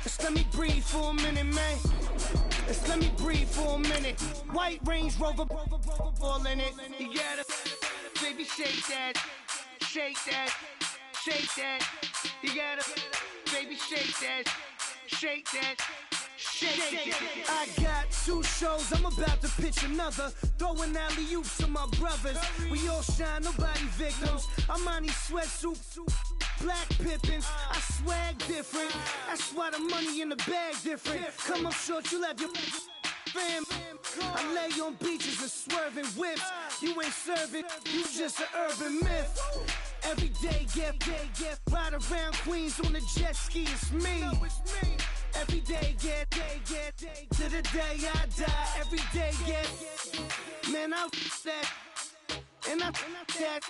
Just let me breathe for a minute, man. Just let me breathe for a minute. White Range Rover, all in it. You gotta, baby, shake that, shake that, shake that. You gotta, baby, shake that, shake that. Shake. I got 2 shows, I'm about to pitch another. Throwing alley-oops to my brothers. We all shine, nobody victims. I'm on these sweatsuit, black Pippins. I swag different. That's why the money in the bag different. Come up short, you have your fam. I lay on beaches and swerving whips. You ain't serving, you just an urban myth. Every day, get ride around Queens on a jet ski. It's me. Every day, get to the day I die. Every day, get man, I that and I that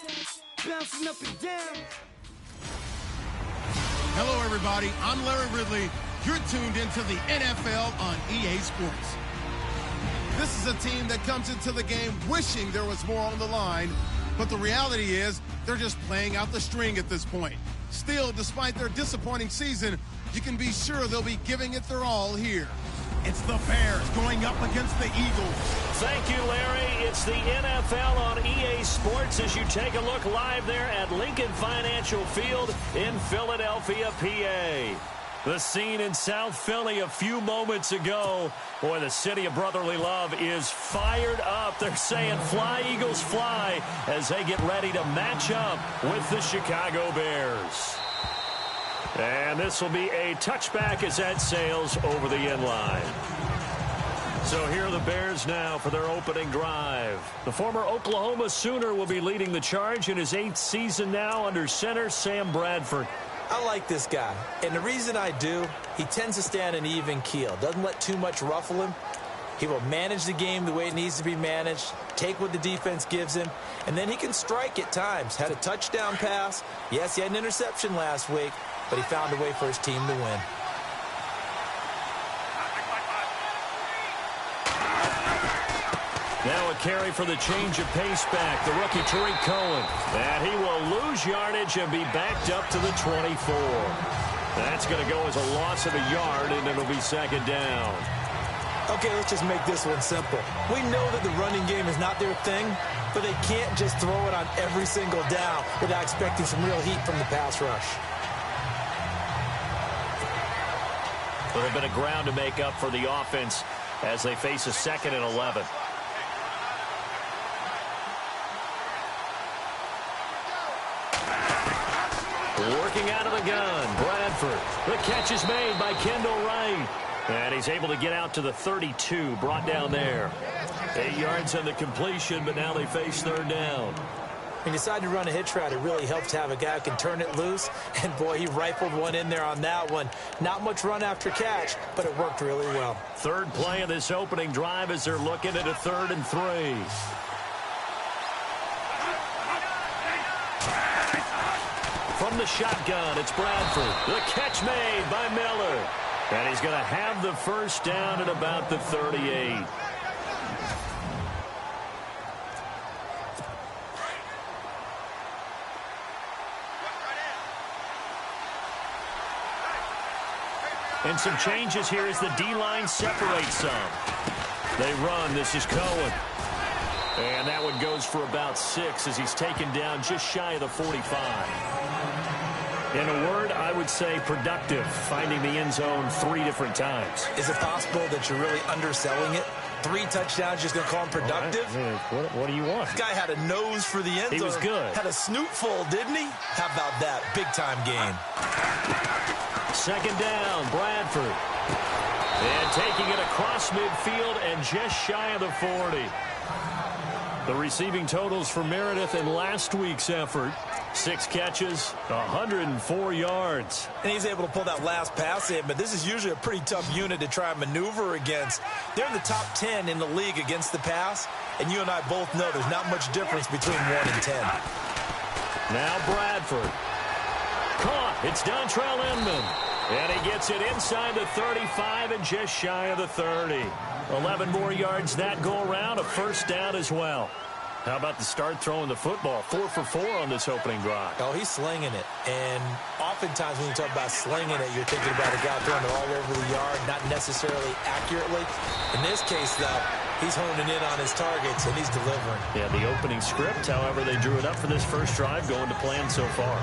bouncing up and down. Hello, everybody. I'm Larry Ridley. You're tuned into the NFL on EA Sports. This is a team that comes into the game wishing there was more on the line, but the reality is they're just playing out the string at this point. Still, despite their disappointing season, you can be sure they'll be giving it their all here. It's the Bears going up against the Eagles. Thank you, Larry. It's the NFL on EA Sports as you take a look live there at Lincoln Financial Field in Philadelphia, PA. The scene in South Philly a few moments ago. Boy, the city of brotherly love is fired up. They're saying, fly, Eagles, fly, as they get ready to match up with the Chicago Bears. And this will be a touchback as that sails over the end line. So here are the Bears now for their opening drive. The former Oklahoma Sooner will be leading the charge in his 8th season now under center Sam Bradford. I like this guy, and the reason I do, he tends to stand an even keel, doesn't let too much ruffle him. He will manage the game the way it needs to be managed, take what the defense gives him, and then he can strike at times. Had a touchdown pass. Yes, he had an interception last week, but he found a way for his team to win. Now a carry for the change of pace back, the rookie Tariq Cohen. And he will lose yardage and be backed up to the 24. That's going to go as a loss of a yard, and it'll be second down. Okay, let's just make this one simple. We know that the running game is not their thing, but they can't just throw it on every single down without expecting some real heat from the pass rush. A little bit of ground to make up for the offense as they face a 2nd and 11. Working out of the gun, Bradford. The catch is made by Kendall Wright. And he's able to get out to the 32, brought down there. 8 yards on the completion, but now they face third down. When you decide to run a hitch route, it really helps to have a guy who can turn it loose. And, boy, he rifled one in there on that one. Not much run after catch, but it worked really well. Third play of this opening drive as they're looking at a 3rd and 3. From the shotgun, it's Bradford. The catch made by Miller. And he's going to have the first down at about the 38. And some changes here as the D-line separates some. They run. This is Cohen. And that one goes for about 6 as he's taken down just shy of the 45. In a word, I would say productive, finding the end zone 3 different times. Is it possible that you're really underselling it? 3 touchdowns, just going to call him productive? Right. What do you want? This guy had a nose for the end zone. He was good. Had a snoot full, didn't he? How about that? Big-time gain. Second down, Bradford. And taking it across midfield and just shy of the 40. The receiving totals for Meredith in last week's effort. 6 catches, 104 yards. And he's able to pull that last pass in, but this is usually a pretty tough unit to try and maneuver against. They're in the top 10 in the league against the pass, and you and I both know there's not much difference between 1 and 10. Now Bradford. Caught. It's Dontrell Inman. And he gets it inside the 35 and just shy of the 30. 11 more yards that go around, a first down as well. How about the start throwing the football? 4 for 4 on this opening drive. Oh, he's slinging it. And oftentimes when you talk about slinging it, you're thinking about a guy throwing it all over the yard, not necessarily accurately. In this case, though, he's honing in on his targets, and he's delivering. Yeah, the opening script, however, they drew it up for this first drive, going to plan so far.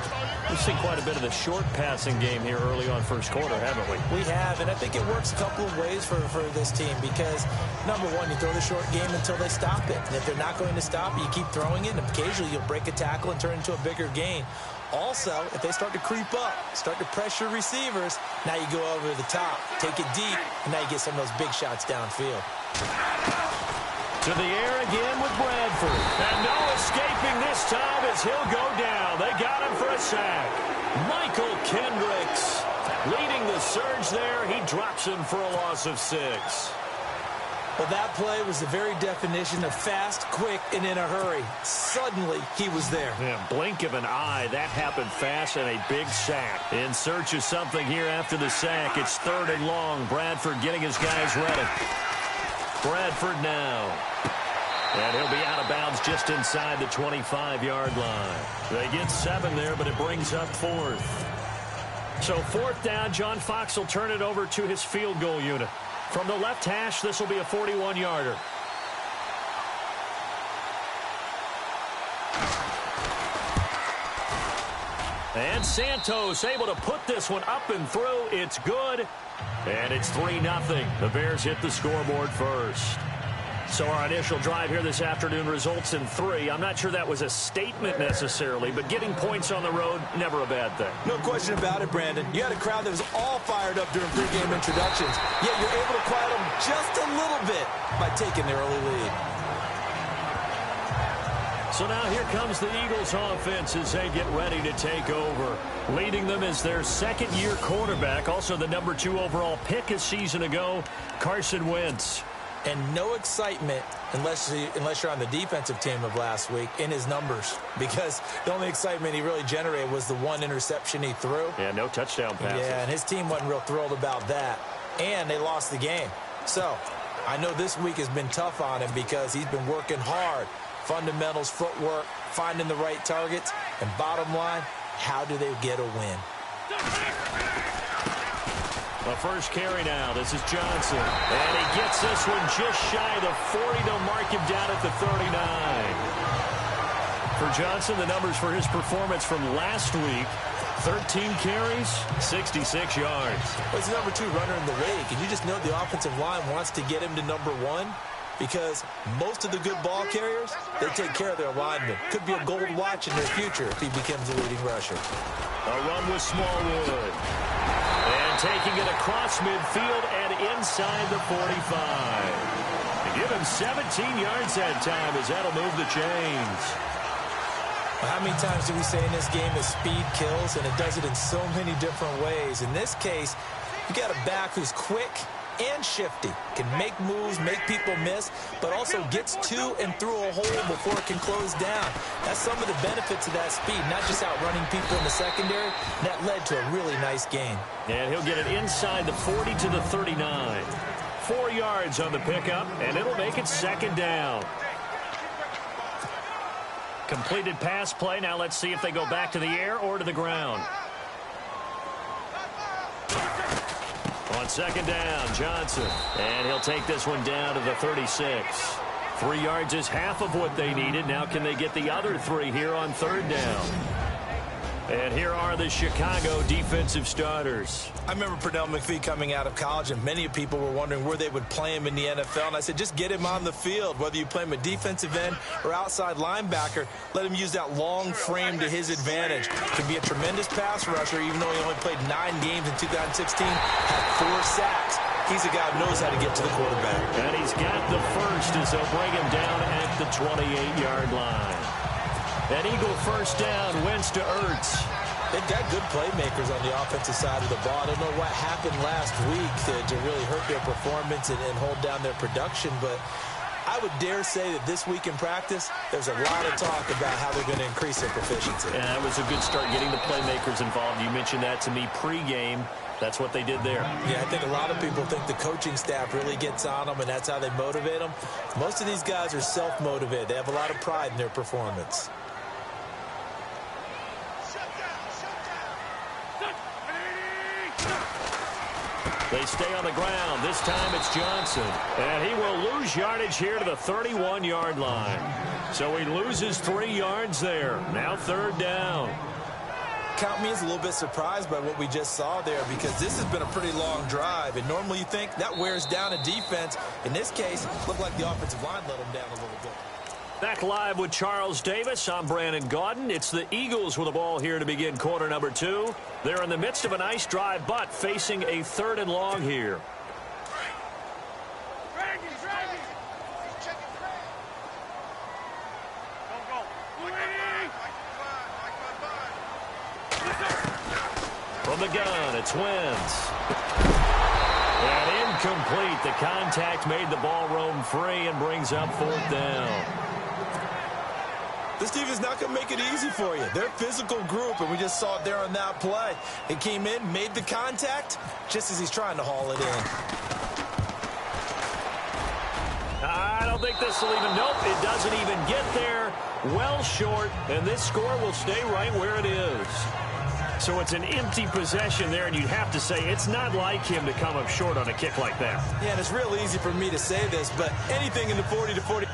We've seen quite a bit of the short passing game here early on first quarter, haven't we? We have, and I think it works a couple of ways for this team because, number one, you throw the short game until they stop it. And if they're not going to stop it, you keep throwing it, and occasionally you'll break a tackle and turn it into a bigger gain. Also, if they start to creep up, start to pressure receivers, now you go over the top, take it deep, and now you get some of those big shots downfield. To the air again with Bradford. And no escaping this time as he'll go down. They got him for a sack. Michael Kendricks leading the surge there. He drops him for a loss of 6. Well, that play was the very definition of fast, quick, and in a hurry. Suddenly, he was there. Yeah, blink of an eye. That happened fast and a big sack. In search of something here after the sack. It's 3rd and long. Bradford getting his guys ready. Bradford now. And he'll be out of bounds just inside the 25-yard line. They get 7 there, but it brings up 4th. So 4th down, John Fox will turn it over to his field goal unit. From the left hash, this will be a 41-yarder. And Santos able to put this one up and through. It's good. And it's 3-0. The Bears hit the scoreboard first. So our initial drive here this afternoon results in 3. I'm not sure that was a statement necessarily, but getting points on the road, never a bad thing. No question about it, Brandon. You had a crowd that was all fired up during pregame introductions, yet you're able to quiet them just a little bit by taking the early lead. So now here comes the Eagles offense as they get ready to take over. Leading them is their second-year quarterback, also the number 2 overall pick a season ago, Carson Wentz. And no excitement unless you're on the defensive team of last week in his numbers, because the only excitement he really generated was the 1 interception he threw. Yeah, no touchdown passes. Yeah, and his team wasn't real thrilled about that. And they lost the game. So I know this week has been tough on him because he's been working hard. Fundamentals, footwork, finding the right targets. And bottom line, how do they get a win? The first carry now. This is Johnson. And he gets this one just shy of the 40. They'll mark him down at the 39. For Johnson, the numbers for his performance from last week, 13 carries, 66 yards. Well, he's the number 2 runner in the league. And you just know the offensive line wants to get him to number 1 because most of the good ball carriers, they take care of their linemen. Could be a gold watch in their future if he becomes the leading rusher. A run with Smallwood. And taking it across midfield and inside the 45. They give him 17 yards that time as that'll move the chains. Well, how many times do we say in this game that speed kills, and it does it in so many different ways? In this case, you got a back who's quick and shifty, can make moves, make people miss, but also gets to and through a hole before it can close down. That's some of the benefits of that speed, not just outrunning people in the secondary. That led to a really nice gain. And he'll get it inside the 40 to the 39. 4 yards on the pickup, and it'll make it 2nd down. Completed pass play. Now let's see if they go back to the air or to the ground. On 2nd down, Johnson. And he'll take this one down to the 36. 3 yards is half of what they needed. Now can they get the other 3 here on 3rd down? And here are the Chicago defensive starters. I remember Pernell McPhee coming out of college, and many people were wondering where they would play him in the NFL. And I said, just get him on the field. Whether you play him a defensive end or outside linebacker, let him use that long frame to his advantage. Can be a tremendous pass rusher, even though he only played 9 games in 2016, had 4 sacks. He's a guy who knows how to get to the quarterback. And he's got the first as they'll bring him down at the 28-yard line. An Eagle first down, Wentz to Ertz. They've got good playmakers on the offensive side of the ball. I don't know what happened last week to really hurt their performance and hold down their production, but I would dare say that this week in practice, there's a lot of talk about how they're going to increase their proficiency. Yeah, that was a good start getting the playmakers involved. You mentioned that to me pregame. That's what they did there. Yeah, I think a lot of people think the coaching staff really gets on them, and that's how they motivate them. Most of these guys are self-motivated. They have a lot of pride in their performance. They stay on the ground. This time it's Johnson. And he will lose yardage here to the 31-yard line. So he loses 3 yards there. Now 3rd down. Count me as a little bit surprised by what we just saw there, because this has been a pretty long drive. And normally you think that wears down a defense. In this case, it looked like the offensive line let them down a little bit. Back live with Charles Davis. I'm Brandon Gaudin. It's the Eagles with the ball here to begin quarter number 2. They're in the midst of a nice drive, but facing a 3rd and long here. From the gun, it's Wentz. And incomplete. The contact made the ball roam free and brings up 4th down. This team is not going to make it easy for you. They're a physical group, and we just saw it there on that play. He came in, made the contact, just as he's trying to haul it in. I don't think this will even, nope, it doesn't even get there. Well short, and this score will stay right where it is. So it's an empty possession there, and you'd have to say it's not like him to come up short on a kick like that. Yeah, and it's real easy for me to say this, but anything in the 40 to 40...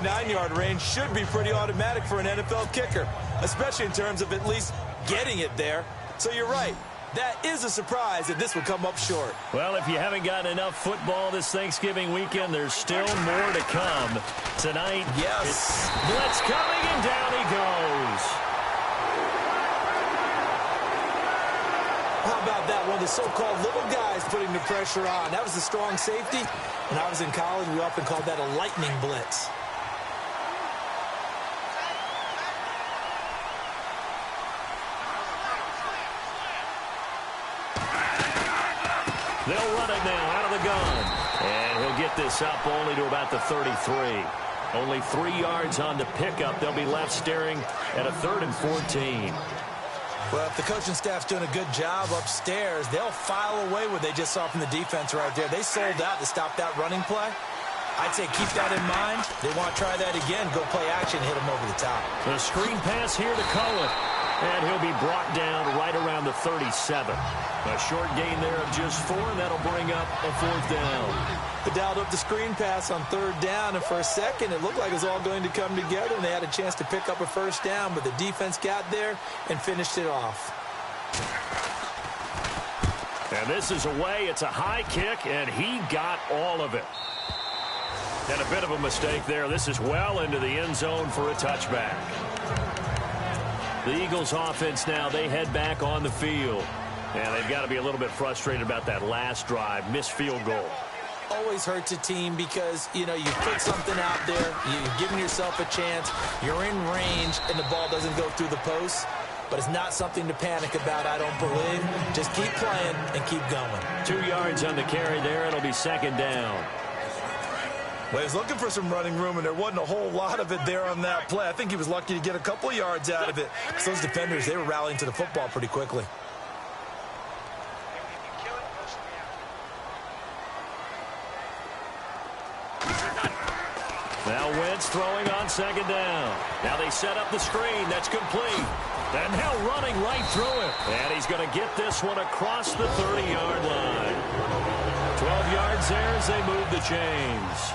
Nine-yard range should be pretty automatic for an NFL kicker, especially in terms of at least getting it there. So you're right. That is a surprise that this will come up short. Well, if you haven't gotten enough football this Thanksgiving weekend, there's still more to come. Tonight, yes, it's blitz coming, and down he goes. How about that? One of the so-called little guys putting the pressure on. That was a strong safety. When I was in college, we often called that a lightning blitz. They'll run it now out of the gun. And he'll get this up only to about the 33. Only 3 yards on the pickup. They'll be left staring at a 3rd and 14. Well, if the coaching staff's doing a good job upstairs, they'll file away what they just saw from the defense right there. They sold out to stop that running play. I'd say keep that in mind. They want to try that again. Go play action, hit them over the top. The screen pass here to Cohen. And he'll be brought down right around the 37. A short gain there of just 4, and that'll bring up a 4th down. They dialed up the screen pass on 3rd down, and for a second it looked like it was all going to come together, and they had a chance to pick up a 1st down, but the defense got there and finished it off. And this is away. It's a high kick, and he got all of it. And a bit of a mistake there. This is well into the end zone for a touchback. The Eagles offense now, they head back on the field. And they've got to be a little bit frustrated about that last drive, missed field goal. Always hurts a team because, you know, you put something out there, you've given yourself a chance, you're in range, and the ball doesn't go through the post. But it's not something to panic about, I don't believe. Just keep playing and keep going. 2 yards on the carry there. It'll be 2nd down. Well, he was looking for some running room, and there wasn't a whole lot of it there on that play. I think he was lucky to get a couple of yards out of it. Because those defenders, they were rallying to the football pretty quickly. Now Wentz throwing on 2nd down. Now they set up the screen. That's complete. And now running right through it. And he's going to get this one across the 30-yard line. 12 yards there as they move the chains.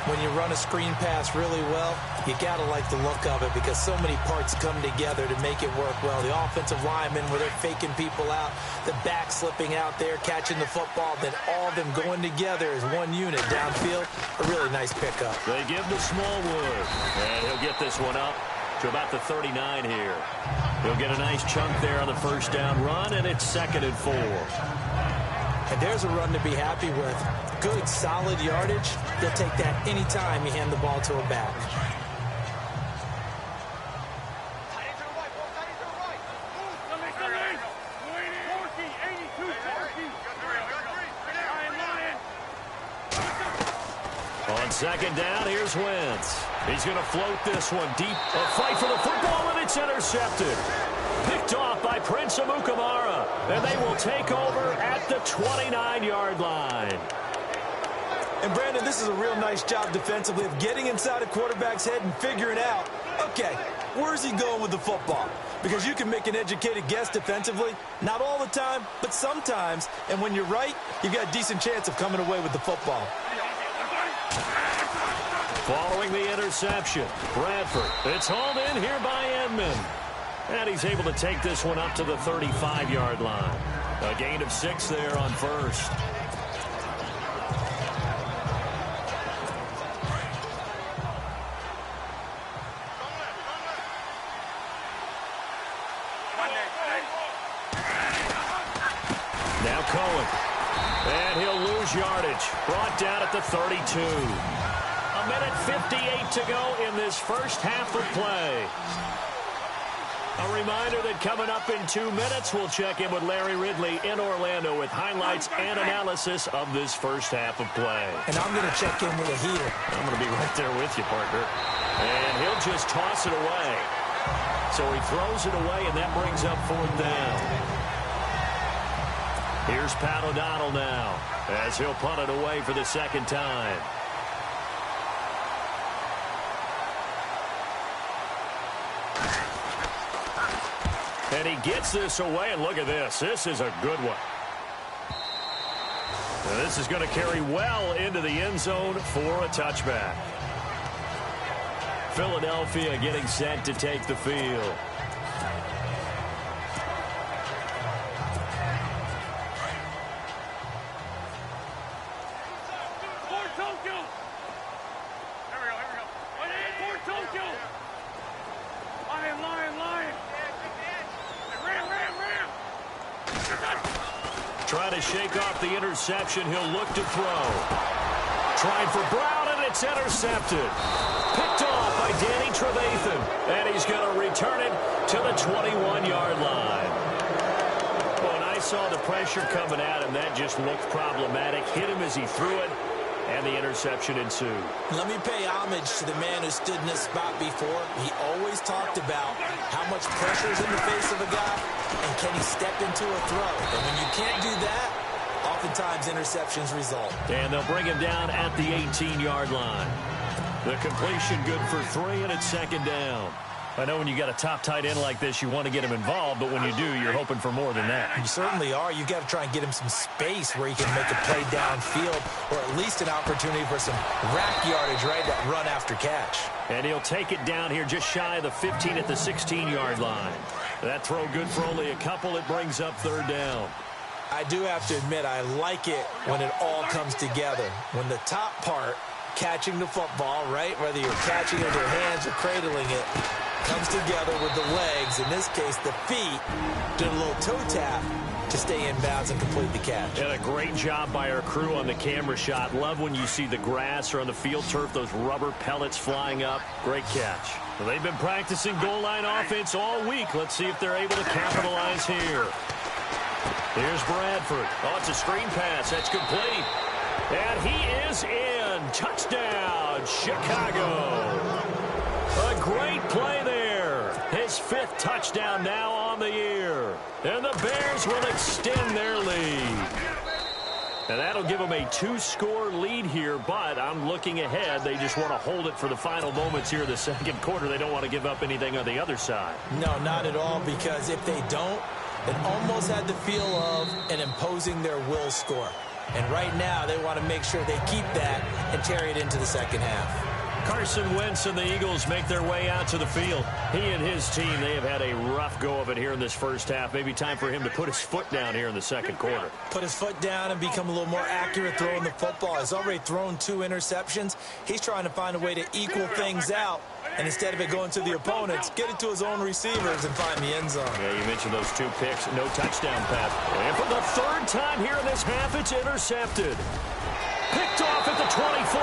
When you run a screen pass really well, you got to like the look of it because so many parts come together to make it work well. The offensive linemen, where they're faking people out, the back slipping out there, catching the football, then all of them going together as one unit downfield. A really nice pickup. They give to Smallwood, and he'll get this one up to about the 39 here. He'll get a nice chunk there on the 1st down run, and it's 2nd and 4. And there's a run to be happy with. Good, solid yardage. He'll take that anytime you hand the ball to a back. On second down, here's Wentz. He's going to float this one deep. A fight for the football, and it's intercepted. Picked off by Prince Amukamara. And they will take over at the 29-yard line. And, Brandon, this is a real nice job defensively of getting inside a quarterback's head and figuring out, okay, where's he going with the football? Because you can make an educated guess defensively. Not all the time, but sometimes. And when you're right, you've got a decent chance of coming away with the football. Following the interception, Bradford. It's hauled in here by Edmond. And he's able to take this one up to the 35-yard line. A gain of 6 there on first. Now Cohen. And he'll lose yardage. Brought down at the 32. A minute 58 to go in this first half of play. A reminder that coming up in 2 minutes, we'll check in with Larry Ridley in Orlando with highlights and analysis of this first half of play. And I'm going to check in with a heater. I'm going to be right there with you, partner. And he'll just toss it away. So he throws it away, and that brings up 4th down. Here's Pat O'Donnell now as he'll punt it away for the second time. And he gets this away, and look at this. This is a good one. Now this is going to carry well into the end zone for a touchback. Philadelphia getting set to take the field. Trying to shake off the interception. He'll look to throw. Trying for Brown, and it's intercepted. Picked off by Danny Trevathan. And he's going to return it to the 21-yard line. When I saw the pressure coming at him, that just looked problematic. Hit him as he threw it, and the interception ensued. Let me pay homage to the man who stood in this spot before. He always talked about how much pressure is in the face of a guy, and can he step into a throw? And when you can't do that, oftentimes interceptions result. And they'll bring him down at the 18-yard line. The completion good for 3, and it's second down. I know when you got a top tight end like this, you want to get him involved, but when you do, you're hoping for more than that. You certainly are. You got to try and get him some space where he can make a play downfield, or at least an opportunity for some rack yardage, right? That run after catch. And he'll take it down here just shy of the 15 at the 16-yard line. That throw good for only a couple. It brings up 3rd down. I do have to admit, I like it when it all comes together. When the top part, catching the football, right? Whether you're catching it with your hands or cradling it, comes together with the legs, in this case the feet, did a little toe tap to stay in bounds and complete the catch. And a great job by our crew on the camera shot. Love when you see the grass or on the field turf, those rubber pellets flying up. Great catch. Well, they've been practicing goal line offense all week. Let's see if they're able to capitalize here. Here's Bradford. Oh, it's a screen pass. That's complete. And he is in. Touchdown, Chicago. A great play there. His 5th touchdown now on the year. And the Bears will extend their lead. And that'll give them a 2-score lead here, but I'm looking ahead. They just want to hold it for the final moments here in the second quarter. They don't want to give up anything on the other side. No, not at all, because if they don't, it almost had the feel of an imposing their will score. And right now, they want to make sure they keep that and carry it into the second half. Carson Wentz and the Eagles make their way out to the field. He and his team, they have had a rough go of it here in this first half. Maybe time for him to put his foot down here in the second quarter. Put his foot down and become a little more accurate throwing the football. He's already thrown 2 interceptions. He's trying to find a way to equal things out And instead of it going to the opponents, get it to his own receivers and find the end zone. Yeah, you mentioned those 2 picks, no touchdown pass. And for the 3rd time here in this half, it's intercepted. Picked off at the 24.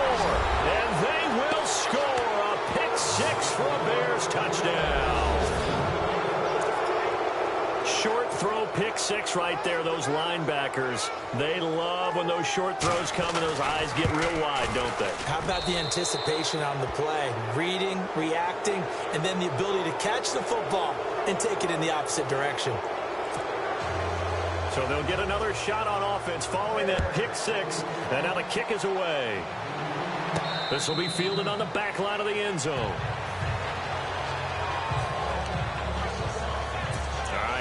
And they will score a pick 6 for a Bears touchdown. Short throw pick 6 right there. Those linebackers, they love when those short throws come and those eyes get real wide, don't they? How about the anticipation on the play? Reading, reacting, and then the ability to catch the football and take it in the opposite direction. So they'll get another shot on offense following that pick 6. And now the kick is away. This will be fielded on the back line of the end zone.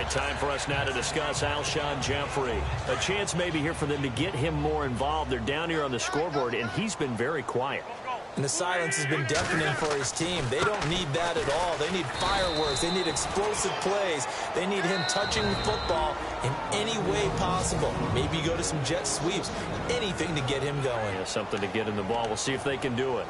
Time for us now to discuss Alshon Jeffrey. A chance maybe here for them to get him more involved. They're down here on the scoreboard, and he's been very quiet. And the silence has been deafening for his team. They don't need that at all. They need fireworks. They need explosive plays. They need him touching the football in any way possible. Maybe go to some jet sweeps. Anything to get him going. Yeah, something to get in the ball. We'll see if they can do it.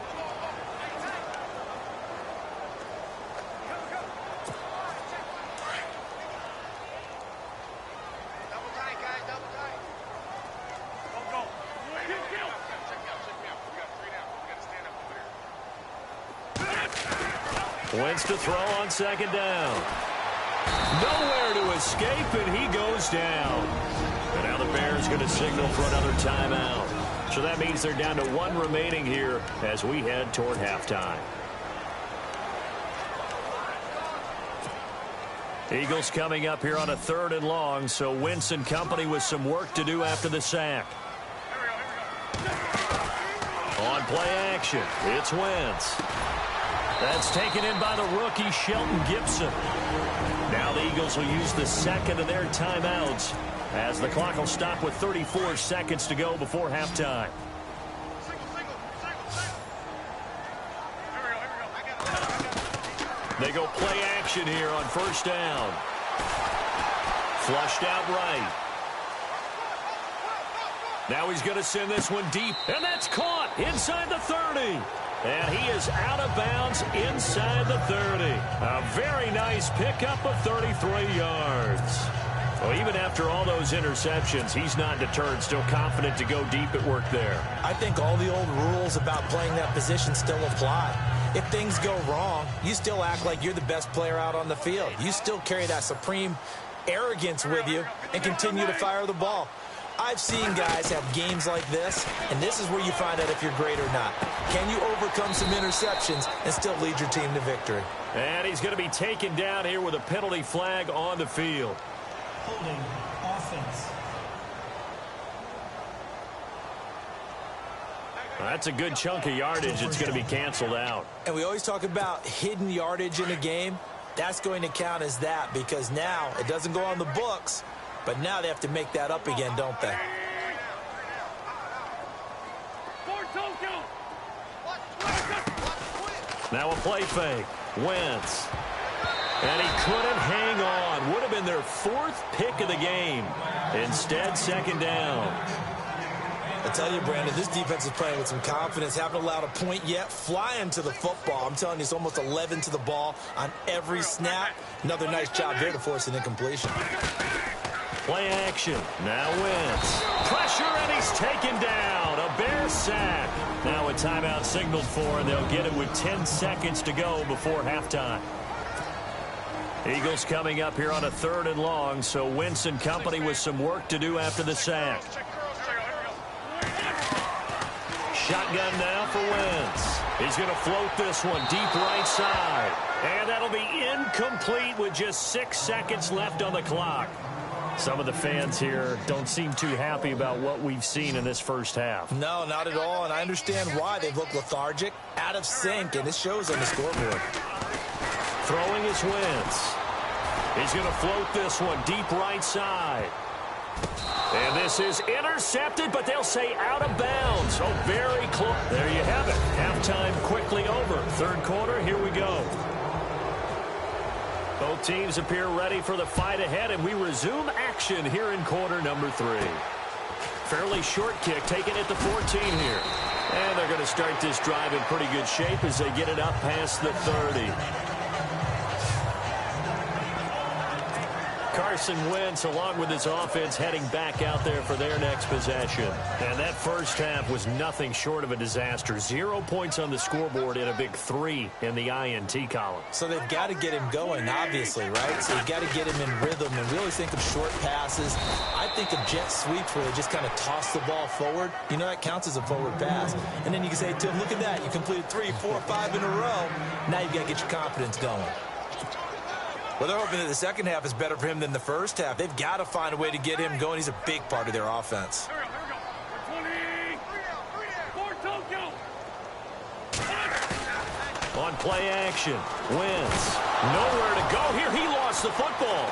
Wentz to throw on 2nd down. Nowhere to escape, and he goes down. And now the Bears going to signal for another timeout. So that means they're down to 1 remaining here as we head toward halftime. Eagles coming up here on a 3rd and long, so Wentz and company with some work to do after the sack. On play action, it's Wentz. That's taken in by the rookie, Shelton Gibson. Now the Eagles will use the 2nd of their timeouts as the clock will stop with 34 seconds to go before halftime. They go play action here on 1st down. Flushed out right. Now he's going to send this one deep, and that's caught inside the 30. And he is out of bounds inside the 30. A very nice pickup of 33 yards. Well, even after all those interceptions, he's not deterred, still confident to go deep at work there. I think all the old rules about playing that position still apply. If things go wrong, you still act like you're the best player out on the field. You still carry that supreme arrogance with you and continue to fire the ball. I've seen guys have games like this, and this is where you find out if you're great or not. Can you overcome some interceptions and still lead your team to victory? And he's going to be taken down here with a penalty flag on the field. Holding offense. That's a good chunk of yardage. It's going to be canceled out. And we always talk about hidden yardage in a game. That's going to count as that because now it doesn't go on the books, but now they have to make that up again, don't they? Now a play fake. Wentz. And he couldn't hang on. Would have been their 4th pick of the game. Instead, 2nd down. I tell you, Brandon, this defense is playing with some confidence. Haven't allowed a point yet. Flying to the football. I'm telling you, it's almost 11 to the ball on every snap. Another nice job there to force an incompletion. Play action. Now Wentz. Pressure, and he's taken down. A Bear sack. Now a timeout signaled for, and they'll get it with 10 seconds to go before halftime. Eagles coming up here on a 3rd and long, so Wentz and company with some work to do after the sack. Shotgun now for Wentz. He's going to float this one deep right side. And that'll be incomplete with just 6 seconds left on the clock. Some of the fans here don't seem too happy about what we've seen in this first half. No, not at all, and I understand why. They've looked lethargic, out of sync, and it shows on the scoreboard. Throwing is Wentz. He's going to float this one deep right side. And this is intercepted, but they'll say out of bounds. Oh, very close. There you have it. Halftime quickly over. 3rd quarter, here we go. Both teams appear ready for the fight ahead, and we resume action here in quarter number 3. Fairly short kick taken at the 14 here. And they're going to start this drive in pretty good shape as they get it up past the 30. Carson Wentz, along with his offense, heading back out there for their next possession. And that first half was nothing short of a disaster. 0 points on the scoreboard and a big 3 in the INT column. So they've got to get him going, obviously, right? So you've got to get him in rhythm, and we always think of short passes. I think of jet sweeps where they just kind of toss the ball forward. You know, that counts as a forward pass. And then you can say to him, look at that. You completed 3, 4, 5 in a row. Now you've got to get your confidence going. Well, they're hoping that the second half is better for him than the first half. They've got to find a way to get him going. He's a big part of their offense. On play action, Wentz. Nowhere to go here. He lost the football.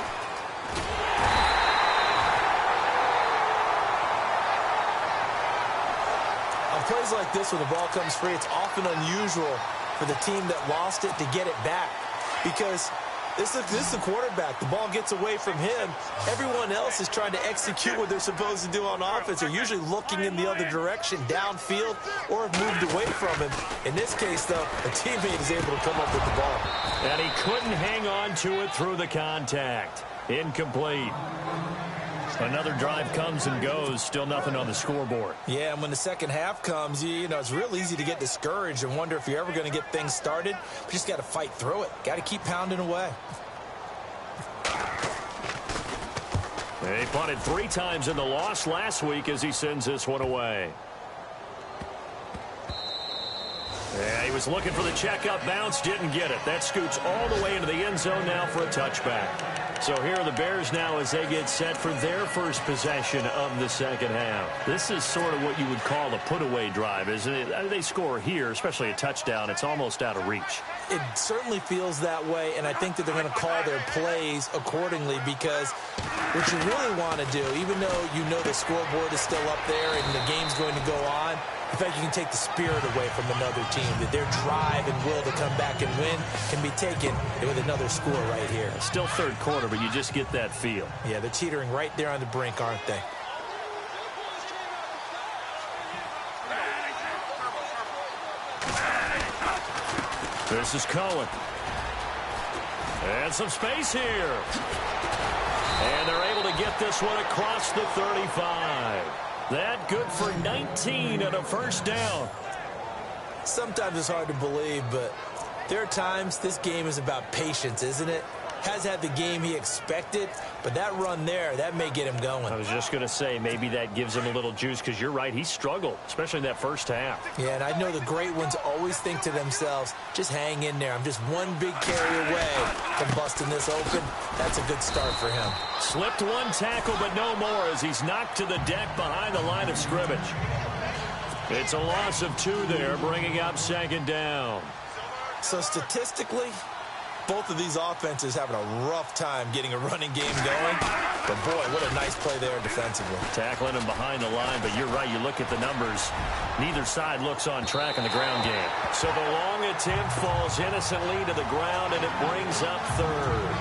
On plays like this where the ball comes free, it's often unusual for the team that lost it to get it back because this is the quarterback. The ball gets away from him. Everyone else is trying to execute what they're supposed to do on offense. They're usually looking in the other direction, downfield, or have moved away from him. In this case, though, a teammate is able to come up with the ball. And he couldn't hang on to it through the contact. Incomplete. Another drive comes and goes. Still nothing on the scoreboard. Yeah, and when the second half comes, you know, it's real easy to get discouraged and wonder if you're ever going to get things started. You just got to fight through it. Got to keep pounding away. He punted 3 times in the loss last week as he sends this one away. Yeah, he was looking for the checkup bounce, didn't get it. That scoots all the way into the end zone now for a touchback. So here are the Bears now as they get set for their first possession of the second half. This is sort of what you would call a put-away drive, isn't it? They score here, especially a touchdown. It's almost out of reach. It certainly feels that way, and I think that they're going to call their plays accordingly because what you really want to do, even though you know the scoreboard is still up there and the game's going to go on, in fact, you can take the spirit away from another team, that their drive and will to come back and win can be taken with another score right here. Still third quarter, but you just get that feel. Yeah, they're teetering right there on the brink, aren't they? This is Cohen. And some space here. And they're able to get this one across the 35. That good for 19 and a first down. Sometimes it's hard to believe, but there are times this game is about patience, isn't it? Has had the game he expected, but that run there, that may get him going. I was just going to say, maybe that gives him a little juice because you're right, he struggled, especially in that first half. Yeah, and I know the great ones always think to themselves, just hang in there. I'm just one big carry away from busting this open. That's a good start for him. Slipped one tackle, but no more as he's knocked to the deck behind the line of scrimmage. It's a loss of 2 there, bringing up second down. So statistically, both of these offenses having a rough time getting a running game going. But, boy, what a nice play there defensively. Tackling him behind the line, but you're right. You look at the numbers. Neither side looks on track in the ground game. So the long attempt falls innocently to the ground, and it brings up third.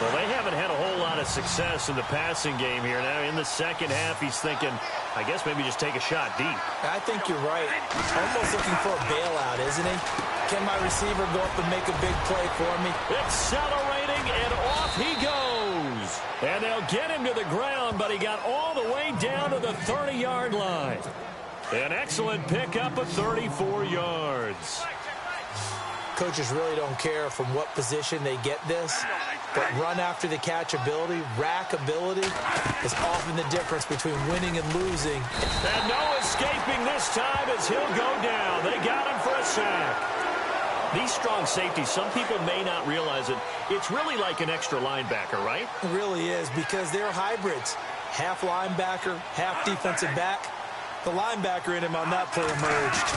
Well, they haven't had a whole lot of success in the passing game here. Now, in the second half, he's thinking, I guess maybe just take a shot deep. I think you're right. Almost looking for a bailout, isn't he? Can my receiver go up and make a big play for me? Accelerating, and off he goes. And they'll get him to the ground, but he got all the way down to the 30-yard line. An excellent pickup of 34 yards. Coaches really don't care from what position they get this, but run after the catch ability, rack ability is often the difference between winning and losing. And no escaping this time as he'll go down. They got him for a sack. These strong safeties, some people may not realize it. It's really like an extra linebacker, right? It really is because they're hybrids. Half linebacker, half defensive back. The linebacker in him on that play emerged.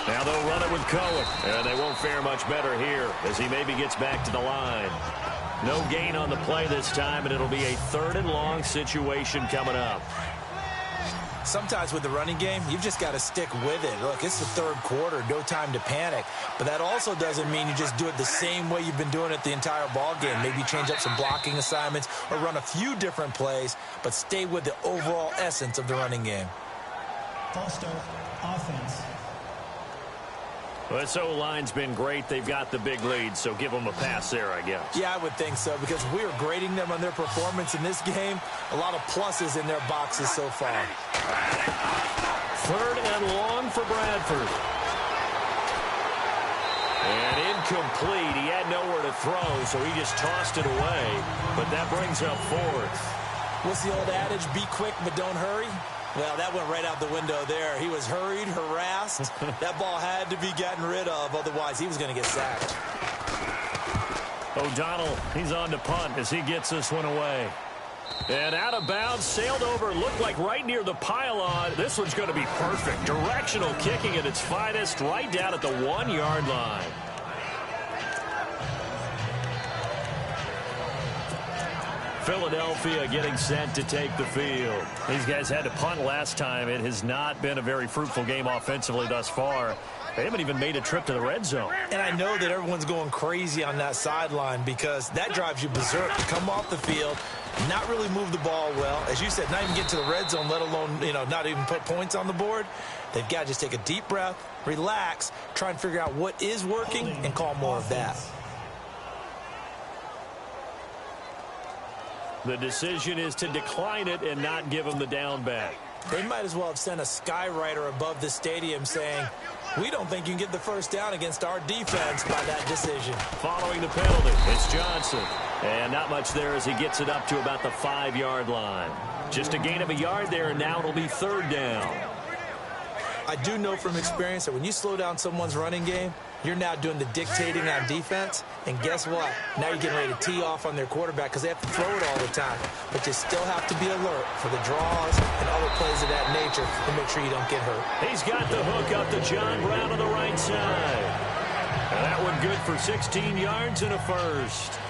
Now they'll run it with Cohen, and they won't fare much better here as he maybe gets back to the line. No gain on the play this time, and it'll be a 3rd and long situation coming up. Sometimes with the running game, you've just got to stick with it. Look, it's the 3rd quarter, no time to panic. But that also doesn't mean you just do it the same way you've been doing it the entire ball game. Maybe change up some blocking assignments or run a few different plays, but stay with the overall essence of the running game. False start. offense. Well, this O-line's been great. They've got the big lead, so give them a pass there, I guess. Yeah, I would think so, because we are grading them on their performance in this game. A lot of pluses in their boxes so far. 3rd and long for Bradford. And incomplete. He had nowhere to throw, so he just tossed it away. But that brings up 4th. What's the old adage? Be quick, but don't hurry. Well, that went right out the window there. He was hurried, harassed. That ball had to be gotten rid of, otherwise he was going to get sacked. O'Donnell, he's on to punt as he gets this one away. And out of bounds, sailed over, looked like right near the pylon. This one's going to be perfect. Directional kicking at its finest, right down at the 1-yard line. Philadelphia getting set to take the field. These guys had to punt last time. It has not been a very fruitful game offensively thus far. They haven't even made a trip to the red zone. And I know that everyone's going crazy on that sideline because that drives you berserk to come off the field, not really move the ball well. As you said, not even get to the red zone, let alone, not even put points on the board. They've got to just take a deep breath, relax, try and figure out what is working and call more of that. The decision is to decline it and not give them the down back. They might as well have sent a skywriter above the stadium saying, we don't think you can get the first down against our defense by that decision. Following the penalty, it's Johnson. And not much there as he gets it up to about the 5-yard line. Just a gain of a yard there, and now it'll be 3rd down. I do know from experience that when you slow down someone's running game, you're now doing the dictating on defense. And guess what? Now you're getting ready to tee off on their quarterback because they have to throw it all the time. But you still have to be alert for the draws and other plays of that nature to make sure you don't get hurt. He's got the hook up to John Brown on the right side. And that one good for 16 yards and a first.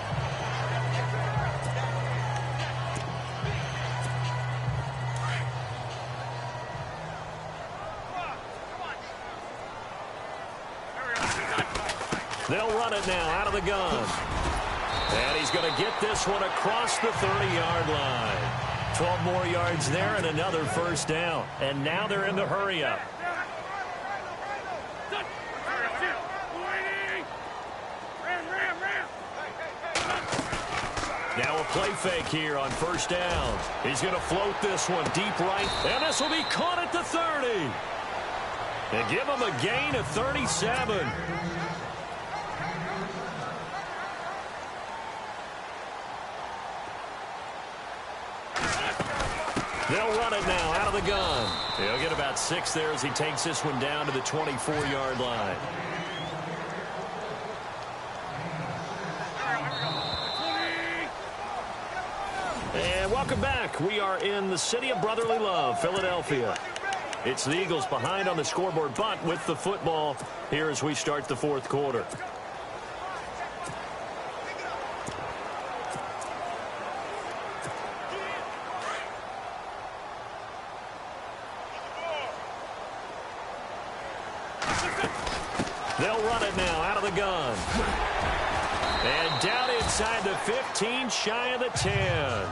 They'll run it now out of the gun. And he's going to get this one across the 30-yard line. 12 more yards there and another first down. And now they're in the hurry-up. Now a play fake here on first down. He's going to float this one deep right. And this will be caught at the 30. And give him a gain of 37. They'll run it now out of the gun. He'll get about 6 there as he takes this one down to the 24-yard line. And welcome back. We are in the city of brotherly love, Philadelphia. It's the Eagles behind on the scoreboard, but with the football here as we start the 4th quarter. They'll run it now out of the gun. And down inside the 15, shy of the 10.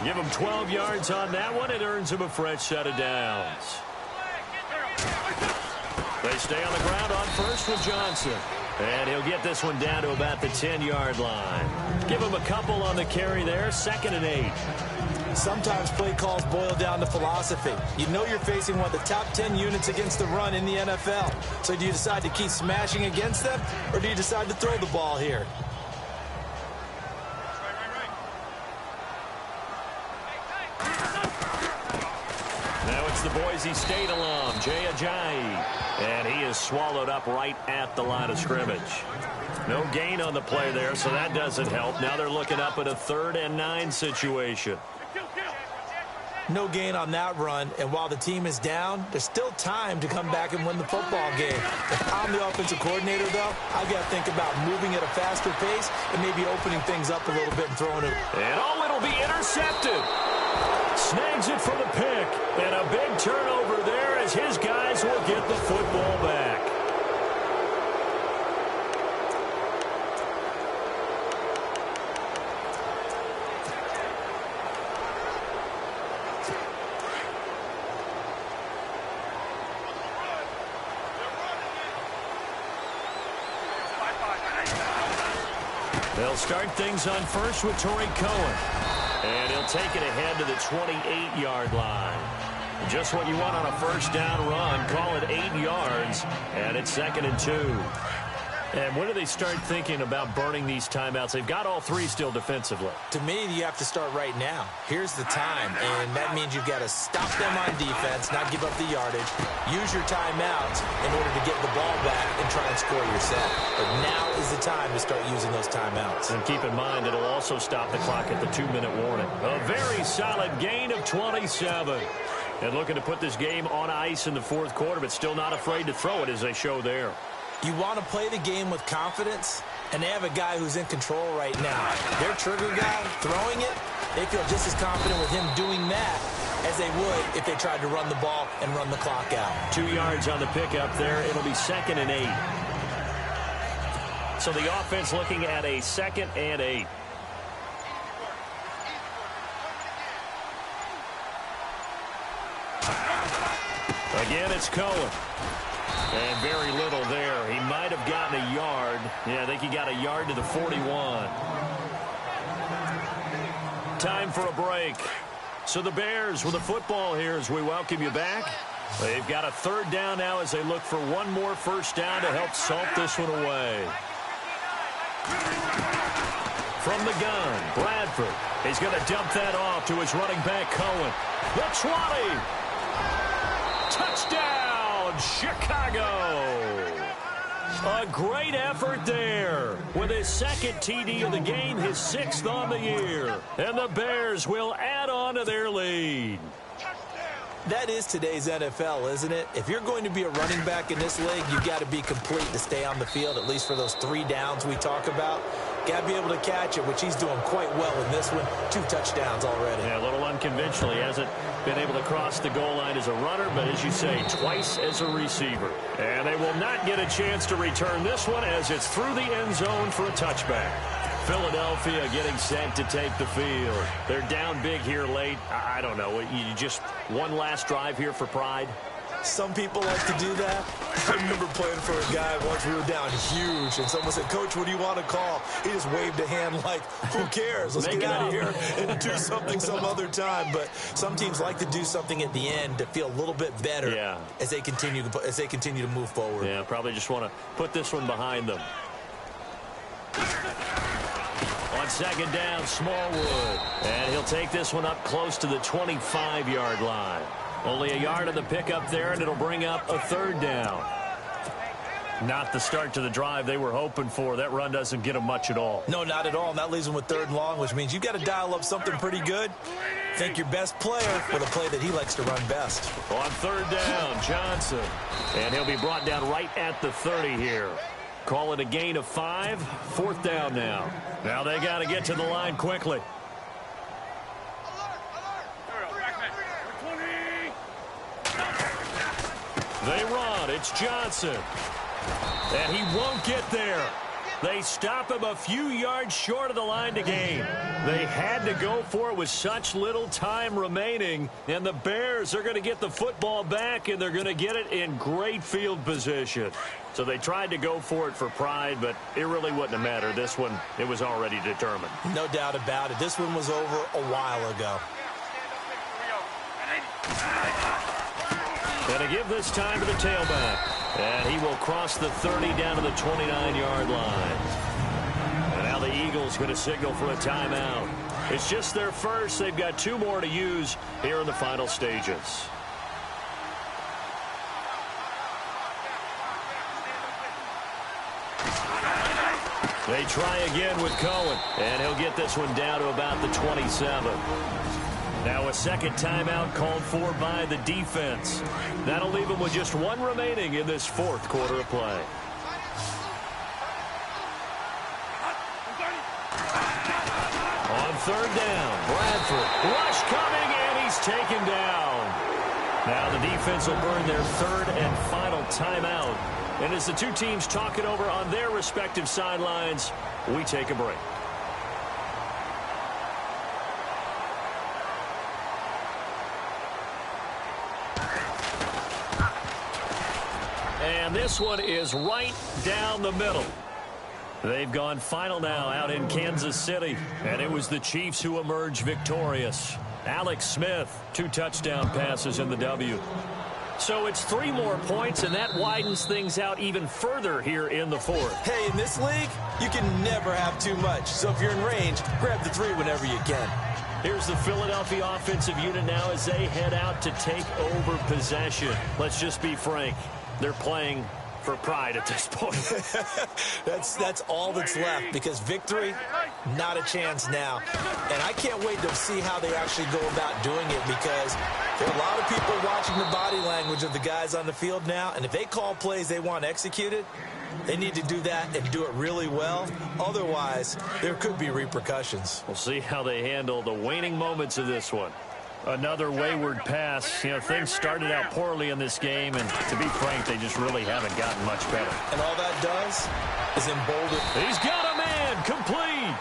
Give him 12 yards on that one. It earns him a fresh set of downs. They stay on the ground on first with Johnson. And he'll get this one down to about the 10-yard line. Give him a couple on the carry there. 2nd and 8. Sometimes play calls boil down to philosophy. You know you're facing one of the top 10 units against the run in the NFL. So do you decide to keep smashing against them, or do you decide to throw the ball here? Now it's the Boise State alum, Jay Ajayi. And he is swallowed up right at the line of scrimmage. No gain on the play there, so that doesn't help. Now they're looking up at a 3rd and 9 situation. No gain on that run, and while the team is down, there's still time to come back and win the football game. If I'm the offensive coordinator, though, I've got to think about moving at a faster pace and maybe opening things up a little bit and throwing it. And it'll be intercepted. Snags it for the pick, and a big turnover there as his guys will get the football back. They'll start things on first with Torrey Cohen. And he'll take it ahead to the 28-yard line. Just what you want on a first down run. Call it 8 yards. And it's 2nd and 2. And when do they start thinking about burning these timeouts? They've got all 3 still defensively. To me, you have to start right now. Here's the time, and that means you've got to stop them on defense, not give up the yardage, use your timeouts in order to get the ball back and try and score yourself. But now is the time to start using those timeouts. And keep in mind, it'll also stop the clock at the 2-minute warning. A very solid gain of 27. And looking to put this game on ice in the 4th quarter, but still not afraid to throw it as they show there. You want to play the game with confidence, and they have a guy who's in control right now. Their trigger guy throwing it, they feel just as confident with him doing that as they would if they tried to run the ball and run the clock out. 2 yards on the pickup there. It'll be 2nd and 8. So the offense looking at a 2nd and 8. Again, it's Cohen. And very little there. He might have gotten a yard. Yeah, I think he got a yard to the 41. Time for a break. So the Bears with the football here as we welcome you back. They've got a 3rd down now as they look for one more first down to help salt this one away. From the gun, Bradford. He's going to dump that off to his running back, Cohen. The 20. Touchdown, Chicago. A great effort there with his 2nd TD of the game, his 6th on the year. And the Bears will add on to their lead. That is today's NFL, isn't it? If you're going to be a running back in this league, you've got to be complete to stay on the field, at least for those 3 downs we talk about. Got to be able to catch it, which he's doing quite well in this one. 2 touchdowns already. Yeah, a little unconventional. He hasn't been able to cross the goal line as a runner, but as you say, twice as a receiver. And they will not get a chance to return this one as it's through the end zone for a touchback. Philadelphia getting set to take the field. They're down big here late. I don't know. You just one last drive here for pride? Some people like to do that. I remember playing for a guy once we were down huge, and someone said, "Coach, what do you want to call?" He just waved a hand like, who cares? Let's get out of here and do something some other time. But some teams like to do something at the end to feel a little bit better as they continue to move forward. Yeah, probably just want to put this one behind them. On 2nd down, Smallwood. And he'll take this one up close to the 25-yard line. Only a yard on the pickup there, and it'll bring up a 3rd down. Not the start to the drive they were hoping for. That run doesn't get them much at all. No, not at all. And that leaves them with 3rd and long, which means you've got to dial up something pretty good. Think your best player for the play that he likes to run best. On 3rd down, Johnson. And he'll be brought down right at the 30 here. Call it a gain of 5. 4th down now. Now they got to get to the line quickly. They run. It's Johnson. And he won't get there. They stop him a few yards short of the line to gain. They had to go for it with such little time remaining. And the Bears are going to get the football back, and they're going to get it in great field position. So they tried to go for it for pride, but it really wouldn't have mattered. This one, it was already determined. No doubt about it. This one was over a while ago. And to give this time to the tailback. And he will cross the 30 down to the 29-yard line. And now the Eagles going to signal for a timeout. It's just their first. They've got 2 more to use here in the final stages. They try again with Cohen. And he'll get this one down to about the 27. Now a 2nd timeout called for by the defense. That'll leave them with just 1 remaining in this 4th quarter of play. On 3rd down, Bradford. Rush coming, and he's taken down. Now the defense will burn their 3rd and final timeout. And as the 2 teams talk it over on their respective sidelines, we take a break. And this one is right down the middle. They've gone final now out in Kansas City, and it was the Chiefs who emerged victorious. Alex Smith, 2 touchdown passes in the W. So it's 3 more points, and that widens things out even further here in the 4th. Hey, in this league, you can never have too much. So if you're in range, grab the 3 whenever you can. Here's the Philadelphia offensive unit now as they head out to take over possession. Let's just be frank. They're playing for pride at this point. That's all that's left, because victory, not a chance now. And I can't wait to see how they actually go about doing it, because there are a lot of people watching the body language of the guys on the field now, and if they call plays they want executed, they need to do that and do it really well. Otherwise, there could be repercussions. We'll see how they handle the waning moments of this one. Another wayward pass. You know, things started out poorly in this game, and to be frank, they just really haven't gotten much better. And all that does is embolden. He's got a man, complete.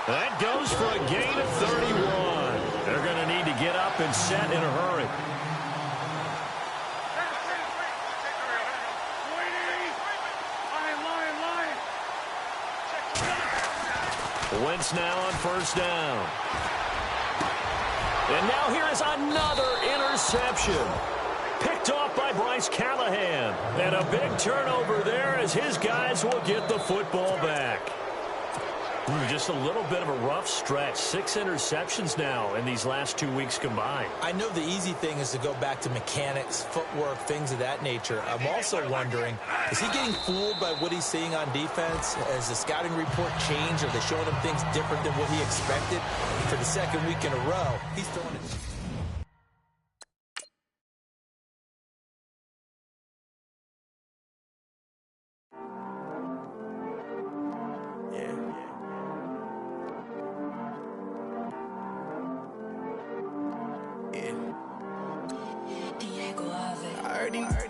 That goes for a gain of 31. They're going to need to get up and set in a hurry. Wentz now on first down. And now here is another interception. Picked off by Bryce Callahan. And a big turnover there as his guys will get the football back. Just a little bit of a rough stretch. 6 interceptions now in these last 2 weeks combined. I know the easy thing is to go back to mechanics, footwork, things of that nature. I'm also wondering, is he getting fooled by what he's seeing on defense? Has the scouting report changed? Are they showing him things different than what he expected? For the 2nd week in a row, he's throwing it.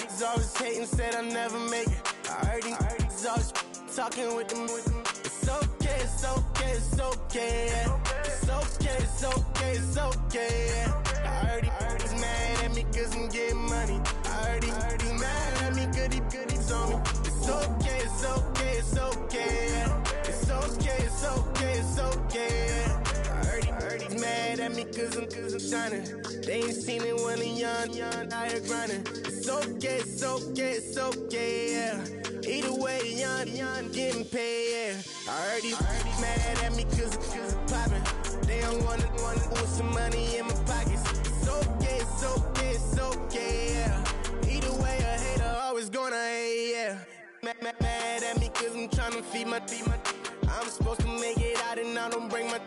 He's always hating, said I'll never make it. I heard he's always talking with them. It's okay, it's okay, it's okay. It's okay, it's okay, it's okay. I heard he's mad at me cause I'm getting money. I heard he's mad at me cause he's on me. It's okay, it's okay, it's okay. It's okay, it's okay, it's okay. I heard he's mad at me cause I'm shining. They ain't seen it when I'm young, out here grinding. It's okay, it's okay, it's okay, yeah. Either way, young, getting paid, yeah. I heard he's mad at me cause I'm poppin'. They don't wanna put some money in my pockets. It's okay, it's okay, it's okay, yeah. Either way, a hater always gonna hate, yeah. Mad at me cause I'm tryna feed my I'm supposed to make it out and I don't bring my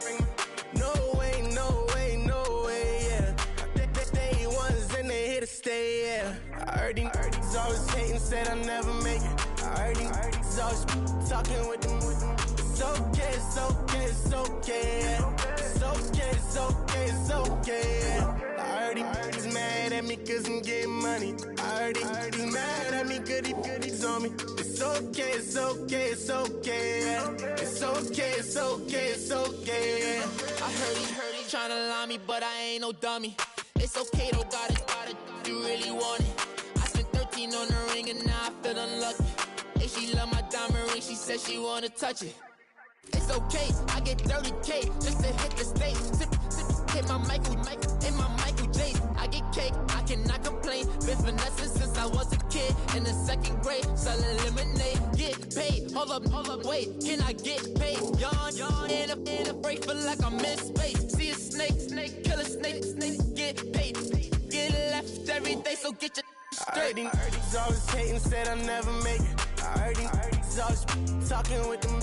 no way, no way, no way, yeah. They ones and they here to stay, yeah. I heard he's always hating, said I'll never make it. I heard he's always talking with them. It's okay, it's okay, it's okay, yeah. It's okay, it's okay, it's okay, yeah. I heard he's mad at me cause I'm getting money. I heard he's mad at me cause he's on me. It's okay, it's okay, it's okay, yeah. It's okay, it's okay, it's okay, yeah. I heard he tryna lie me, but I ain't no dummy. It's okay though, got it, you really want it. I spent 13 on the ring and now I feel unlucky. Hey, she love my diamond ring, she said she wanna touch it. It's okay, I get 30K just to hit the stage. Hit my Michael, in my Michael J. I get cake, I cannot complain. Been finessing since I was a kid. In the 2nd grade, selling lemonade. Get paid, hold up, wait, can I get paid? Yawn, in a break, feel like I'm in space. See a snake, kill a snake, get paid. Get left every day, so get your straight. I heard he's always hating, said I'll never make it. I heard he's always talking with them.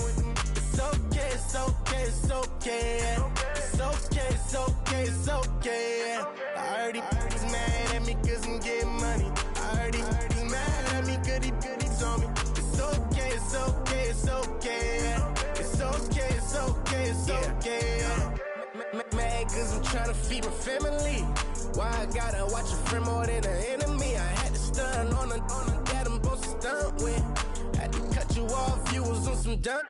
It's okay, it's okay, it's okay, yeah. It's okay, it's okay, it's okay, yeah. I heard he's mad at me cause I'm getting money. I heard he's mad at me cause he's on me. It's okay, it's okay, it's okay, yeah. It's okay, it's okay, it's okay, yeah. Mad cause I'm tryna feed my family. Why I gotta watch a friend more than an enemy? I had to stun on the that I'm supposed to stunt with. Had to cut you off, you was on some dun.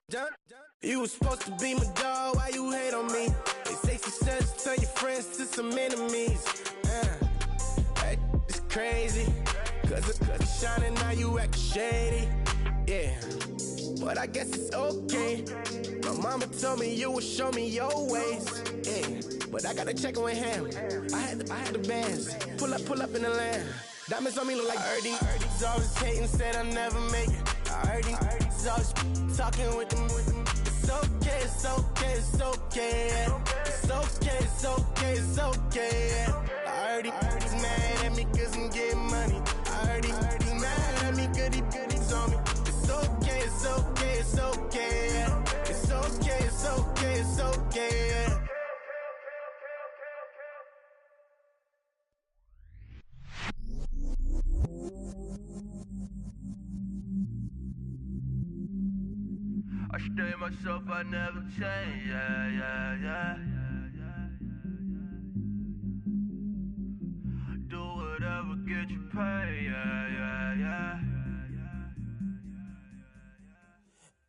You was supposed to be my dog, why you hate on me? They say success, turn your friends to some enemies. It's crazy, cause it's shining, now you acting shady. Yeah. but I guess it's okay. My mama told me you would show me your ways. Yeah, but I gotta check with him. I had the bands. Pull up in the land. Diamonds on me look like Erdy. Erdy's always hating, said I'll never make it. Erdy's always talking with them. It's okay, it's okay, it's okay. It's okay, it's okay, it's okay. Erdy's mad at me cause I'm getting money. Erdy's mad at me cause he's on me. It's okay, it's okay, it's okay. It's okay, it's okay, it's okay. I stay myself, I never change, yeah. Do whatever, get you paid, yeah.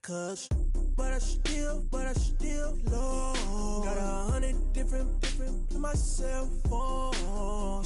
Cause, but I still low. Got 100 different in my cell phone.